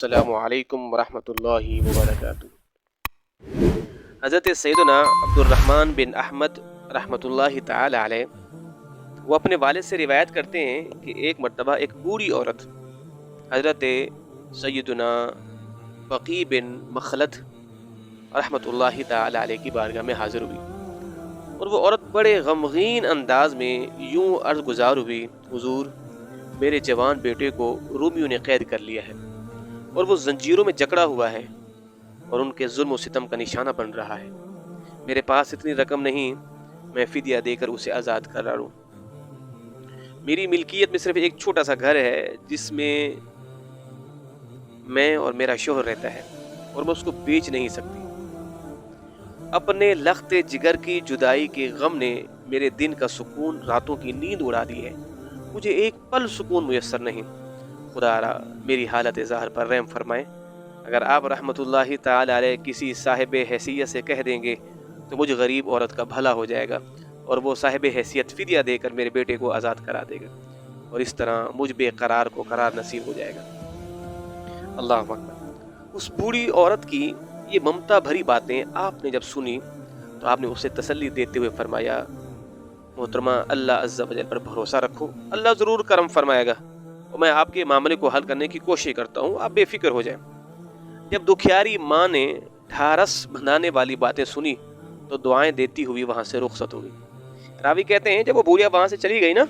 السلام علیکم ورحمۃ اللہ وبرکاتہ۔ حضرت سیدنا عبدالرحمن بن احمد رحمۃ اللہ تعالی علیہ وہ اپنے والد سے روایت کرتے ہیں کہ ایک مرتبہ ایک بوڑھی عورت حضرت سیدنا بقی بن مخلد رحمۃ اللہ تعالی علیہ کی بارگاہ میں حاضر ہوئی، اور وہ عورت بڑے غمگین انداز میں یوں عرض گزار ہوئی: حضور، میرے جوان بیٹے کو رومیوں نے قید کر لیا ہے اور وہ زنجیروں میں جکڑا ہوا ہے اور ان کے ظلم و ستم کا نشانہ بن رہا ہے۔ میرے پاس اتنی رقم نہیں، میں فدیہ دے کر اسے آزاد کرا لوں۔ میری ملکیت میں صرف ایک چھوٹا سا گھر ہے جس میں میں اور میرا شوہر رہتا ہے، اور میں اس کو بیچ نہیں سکتی۔ اپنے لخت جگر کی جدائی کے غم نے میرے دن کا سکون، راتوں کی نیند اڑا دی ہے۔ مجھے ایک پل سکون میسر نہیں۔ خدا را میری حالت ظاہر پر رحم فرمائے۔ اگر آپ رحمۃ اللہ تعالی علیہ کسی صاحب حیثیت سے کہہ دیں گے تو مجھ غریب عورت کا بھلا ہو جائے گا، اور وہ صاحب حیثیت فدیہ دے کر میرے بیٹے کو آزاد کرا دے گا، اور اس طرح مجھ بے قرار کو قرار نصیب ہو جائے گا۔ اللہ اکبر۔ اس بوڑھی عورت کی یہ ممتا بھری باتیں آپ نے جب سنی تو آپ نے اسے تسلی دیتے ہوئے فرمایا: محترمہ، اللہ عز و جل پر بھروسہ رکھو، اللہ ضرور کرم فرمائے گا، اور میں آپ کے معاملے کو حل کرنے کی کوشش کرتا ہوں، آپ بے فکر ہو جائیں۔ جب دکھیاری ماں نے ڈھارس بندھانے والی باتیں سنی تو دعائیں دیتی ہوئی وہاں سے رخصت ہو گئی۔ راوی کہتے ہیں جب وہ بوڑھیا وہاں سے چلی گئی نا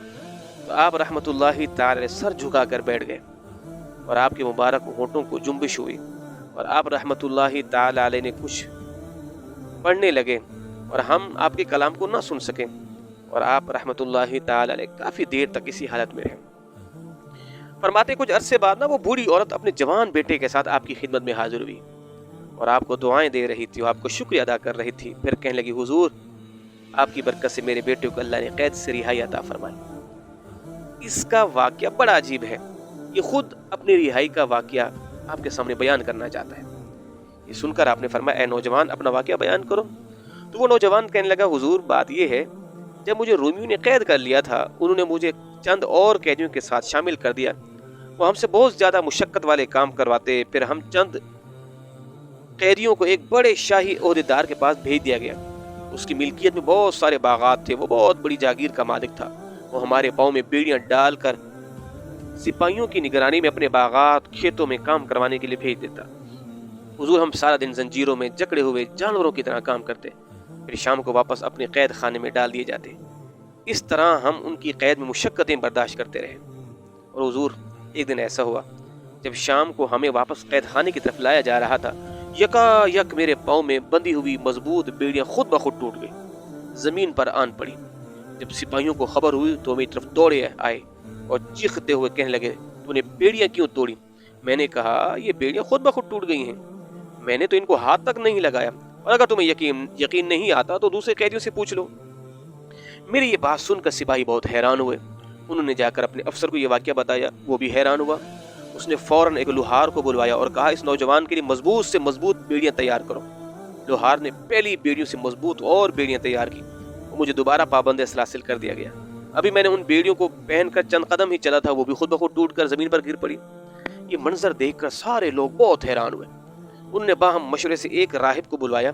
تو آپ رحمۃ اللہ تعالی سر جھکا کر بیٹھ گئے، اور آپ کے مبارک ہونٹوں کو جنبش ہوئی، اور آپ رحمۃ اللہ تعالی علیہ نے کچھ پڑھنے لگے، اور ہم آپ کے کلام کو نہ سن سکیں، اور آپ رحمۃ اللہ تعالی علیہ کافی دیر تک اسی حالت میں رہے۔ فرماتے کچھ عرصے بعد نا وہ بوڑھی عورت اپنے جوان بیٹے کے ساتھ آپ کی خدمت میں حاضر ہوئی، اور آپ کو دعائیں دے رہی تھی، اور آپ کو شکریہ ادا کر رہی تھی۔ پھر کہنے لگی: حضور، آپ کی برکت سے میرے بیٹے کو اللہ نے قید سے رہائی عطا فرمائی۔ اس کا واقعہ بڑا عجیب ہے۔ یہ خود اپنی رہائی کا واقعہ آپ کے سامنے بیان کرنا چاہتا ہے۔ یہ سن کر آپ نے فرمایا: اے نوجوان، اپنا واقعہ بیان کرو۔ تو وہ نوجوان کہنے لگا: حضور، بات یہ ہے، جب مجھے رومیوں نے قید کر لیا تھا، انہوں نے مجھے چند اور قیدیوں کے ساتھ شامل کر دیا۔ وہ ہم سے بہت زیادہ مشقت والے کام کرواتے، پھر ہم چند قیدیوں کو ایک بڑے شاہی عہدیدار کے پاس بھیج دیا گیا۔ اس کی ملکیت میں بہت سارے باغات تھے، وہ بہت بڑی جاگیر کا مالک تھا۔ وہ ہمارے پاؤں میں بیڑیاں ڈال کر سپاہیوں کی نگرانی میں اپنے باغات، کھیتوں میں کام کروانے کے لیے بھیج دیتا۔ حضور، ہم سارا دن زنجیروں میں جکڑے ہوئے جانوروں کی طرح کام کرتے، پھر شام کو واپس اپنے قید خانے میں ڈال دیے جاتے۔ اس طرح ہم ان کی قید میں مشقتیں برداشت کرتے رہے۔ اور حضور، ایک دن ایسا ہوا جب شام کو ہمیں واپس قید خانے کی طرف لایا جا رہا تھا، یکا یک میرے پاؤں میں بندھی ہوئی مضبوط بیڑیاں خود بخود ٹوٹ گئی، زمین پر آن پڑی۔ جب سپاہیوں کو خبر ہوئی تو میری طرف دوڑے آئے اور چیختے ہوئے کہنے لگے: تو نے بیڑیاں کیوں توڑی؟ میں نے کہا: یہ بیڑیاں خود بخود ٹوٹ گئی ہیں، میں نے تو ان کو ہاتھ تک نہیں لگایا، اور اگر تمہیں یقین نہیں آتا تو دوسرے قیدیوں سے پوچھ لو۔ میری یہ بات سن کر سپاہی بہت حیران ہوئے۔ انہوں نے جا کر اپنے افسر کو یہ واقعہ بتایا، وہ بھی حیران ہوا۔ اس نے فوراً ایک لوہار کو بلوایا اور کہا: اس نوجوان کے لیے مضبوط سے مضبوط بیڑیاں تیار کرو۔ لوہار نے پہلی بیڑیوں سے مضبوط اور بیڑیاں تیار کی، مجھے دوبارہ پابند سلاسل کر دیا گیا۔ ابھی میں نے ان بیڑیوں کو پہن کر چند قدم ہی چلا تھا، وہ بھی خود بخود ٹوٹ کر زمین پر گر پڑی۔ یہ منظر دیکھ کر سارے لوگ بہت حیران ہوئے۔ انہوں نے باہم مشورے سے ایک راہب کو بلوایا،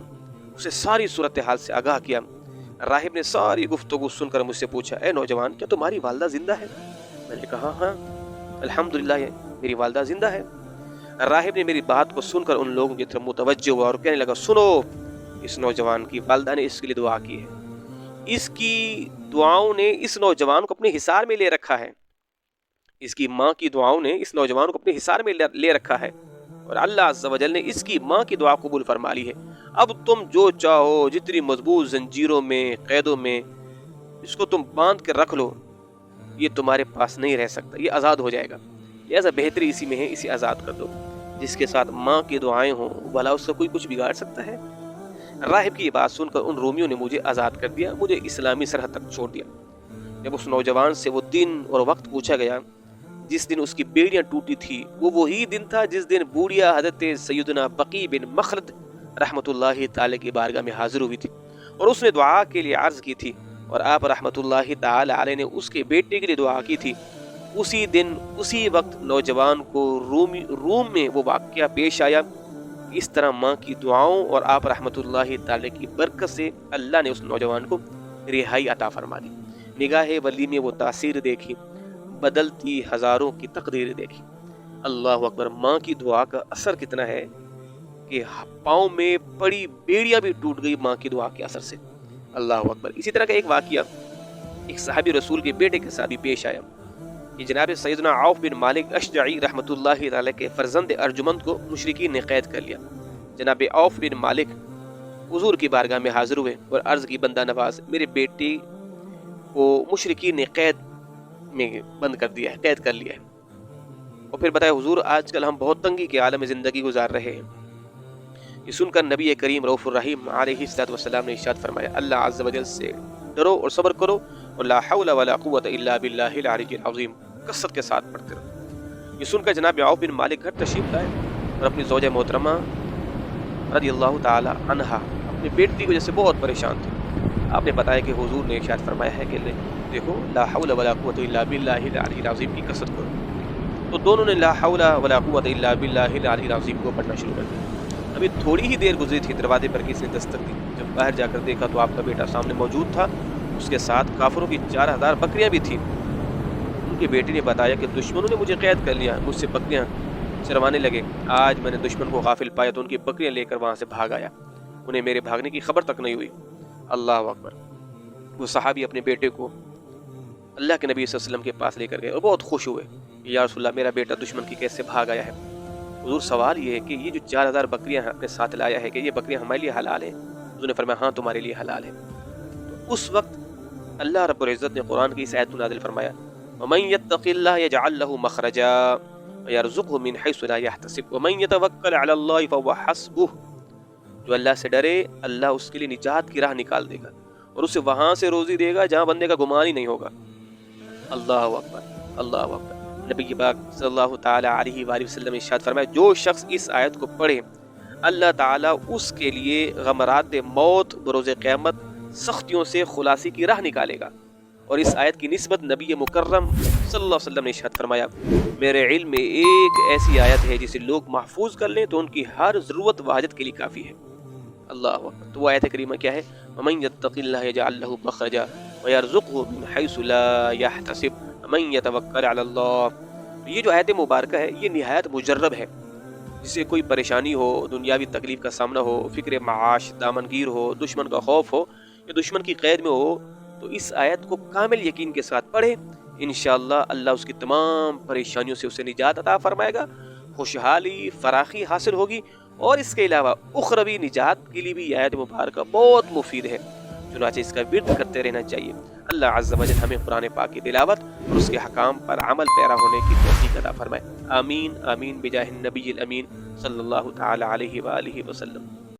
اسے ساری صورتحال سے آگاہ کیا۔ راہب نے ساری گفتگو سن کر مجھ سے پوچھا: اے نوجوان، کیا تمہاری والدہ زندہ ہے؟ میں نے کہا: ہاں، الحمدللہ میری والدہ زندہ ہے۔ راہب نے میری بات کو سن کر ان لوگوں کی طرف متوجہ ہوا اور کہنے لگا: سنو، اس نوجوان کی والدہ نے اس کے لیے دعا کی ہے، اس کی دعاؤں نے اس نوجوان کو اپنے حصار میں لے رکھا ہے، اس کی ماں کی دعاؤں نے اس نوجوان کو اپنے حصار میں لے رکھا ہے، اور اللہ عز و جل نے اس کی ماں کی دعا قبول فرما لی ہے۔ اب تم جو چاہو، جتنی مضبوط زنجیروں میں، قیدوں میں اس کو تم باندھ کے رکھ لو، یہ تمہارے پاس نہیں رہ سکتا، یہ آزاد ہو جائے گا۔ لہذا بہتری اسی میں ہے، اسے آزاد کر دو۔ جس کے ساتھ ماں کی دعائیں ہوں، بھلا اس کا کوئی کچھ بگاڑ سکتا ہے؟ راہب کی یہ بات سن کر ان رومیوں نے مجھے آزاد کر دیا، مجھے اسلامی سرحد تک چھوڑ دیا۔ جب اس نوجوان سے وہ دن اور وقت پوچھا گیا جس دن اس کی بیڑیاں ٹوٹی تھی، وہ وہی دن تھا جس دن بوڑھیا حضرت سیدنا بقی بن مخلد رحمۃ اللہ تعالی کی بارگاہ میں حاضر ہوئی تھی، اور اس نے دعا کے لیے عرض کی تھی، اور آپ رحمۃ اللہ تعالی علیہ نے اس کے بیٹے کے لیے دعا کی تھی۔ اسی دن اسی وقت نوجوان کو روم میں وہ واقعہ پیش آیا۔ اس طرح ماں کی دعاؤں اور آپ رحمۃ اللہ تعالی کی برکت سے اللہ نے اس نوجوان کو رہائی عطا فرما دی۔ نگاہ ولی میں وہ تاثیر دیکھی، بدلتی ہزاروں کی تقدیر دیکھی۔ اللہ اکبر! ماں کی دعا کا اثر کتنا ہے کہ پاؤں میں پڑی بیڑیاں بھی ٹوٹ گئی ماں کی دعا کے اثر سے۔ اللہ اکبر! اسی طرح کا ایک واقعہ ایک صحابی رسول کے بیٹے کے ساتھ بھی پیش آیا۔ یہ جناب سیدنا عوف بن مالک اشجعی رحمۃ اللہ تعالی کے فرزند ارجمند کو مشرکین نے قید کر لیا۔ جناب عوف بن مالک حضور کی بارگاہ میں حاضر ہوئے اور عرض کی بندہ نواز، میرے بیٹے کو مشرکین نے قید میں بند کر دیا ہے، قید کر لیا ہے۔ اور پھر بتائے حضور آج کل ہم بہت تنگی کے عالم زندگی گزار رہے ہیں۔ یہ سن کر نبی کریم رؤوف الرحیم علیہ الصلوۃ والسلام نے ارشاد فرمایا، اللہ عز و جل سے ڈرو اور صبر کرو اور لا حول ولا قوت الا باللہ العلی العظیم کثرت کے ساتھ پڑھتے رہو۔ یہ سن کر جناب عوف بن مالک گھر تشریف لائے اور اپنی زوجہ محترمہ رضی اللہ تعالی عنہا اپنی بیٹی کی وجہ سے بہت پریشان تھے۔ آپ نے بتایا کہ حضور نے ارشاد فرمایا ہے کہ دیکھو لا حول ولا قوت الا باللہ العلی العظیم کی کثرت کرو۔ تو دونوں نے لا حول ولا قوت الا باللہ العلی العظیم کو پڑھنا شروع کر دیا۔ ابھی تھوڑی ہی دیر گزری تھی، دروازے پر کسی نے دستک دی۔ جب باہر جا کر دیکھا تو آپ کا بیٹا سامنے موجود تھا، اس کے ساتھ کافروں کی 4000 بکریاں بھی تھیں۔ ان کے بیٹے نے بتایا کہ دشمنوں نے مجھے قید کر لیا، مجھ سے بکریاں چروانے لگے۔ آج میں نے دشمن کو غافل پایا تو ان کی بکریاں لے کر وہاں سے بھاگ آیا، انہیں میرے بھاگنے کی خبر تک نہیں ہوئی۔ اللہ اکبر! وہ صحابی اپنے بیٹے کو اللہ کے نبی صلی اللہ علیہ وسلم کے پاس لے کر گئے اور بہت خوش ہوئے، یا رسول اللہ میرا بیٹا دشمن کی قید سے بھاگ آیا ہے۔ حضور سوال یہ ہے کہ یہ جو 4000 بکریاں اپنے ساتھ لایا ہے کہ یہ بکریاں ہمارے لیے حلال ہیں؟ حضور نے فرمایا ہاں تمہارے لیے حلال ہے۔ تو اس وقت اللہ رب العزت نے قرآن کی اس آیت کو نازل فرمایا، وَمَن يَتَّقِ اللَّهَ يَجْعَل لَّهُ مَخْرَجًا وَيَرْزُقْهُ مِنْ حَيْثُ لَا يَحْتَسِبُ وَمَن يَتَوَكَّلْ عَلَى اللَّهِ فَهُوَ حَسْبُهُ۔ جو اللہ سے ڈرے اللہ اس کے لیے نجات کی راہ نکال دے گا اور اسے وہاں سے روزی دے گا جہاں بندے کا گمان ہی نہیں ہوگا۔ اللہ اکبر! اللہ اکبر! نبی پاک صلی اللہ تعالی علیہ وآلہ وسلم نے ارشاد فرمایا، جو شخص اس آیت کو پڑھے اللہ تعالیٰ اس کے لیے غمرات موت بروز قیامت سختیوں سے خلاصی کی راہ نکالے گا۔ اور اس آیت کی نسبت نبی مکرم صلی اللہ علیہ وسلم نے ارشاد فرمایا، میرے علم میں ایک ایسی آیت ہے جسے لوگ محفوظ کر لیں تو ان کی ہر ضرورت و حاجت کے لیے کافی ہے۔ اللہ اکبر! تو وہ آیت کریمہ کیا ہے؟ وَمَن يَتَّقِ اللَّهَ يَجْعَل لَّهُ مَخْرَجًا وَيَرْزُقْهُ مِنْ حَيْثُ لَا يَحْتَسِبُ وَمَن يَتَوَكَّلْ عَلَى اللَّهِ۔ یہ جو آیت مبارکہ ہے یہ نہایت مجرب ہے، جسے کوئی پریشانی ہو، دنیاوی تکلیف کا سامنا ہو، فکر معاش دامنگیر ہو، دشمن کا خوف ہو یا دشمن کی قید میں ہو، تو اس آیت کو کامل یقین کے ساتھ پڑھے، انشاءاللہ اللہ اس کی تمام پریشانیوں سے اسے نجات عطا فرمائے گا، خوشحالی فراخی حاصل ہوگی، اور اس کے علاوہ اخروی نجات کے لیے بھی یہ آیت مبارکہ بہت مفید ہے۔ چنانچہ اس کا ورد کرتے رہنا چاہیے۔ اللہ عز و جل ہمیں قرآن پاک کی تلاوت اور اس کے حکام پر عمل پیرا ہونے کی توفیق عطا فرمائے۔ آمین آمین بجاہ النبی الامین صلی اللہ تعالی علیہ وآلہ وسلم۔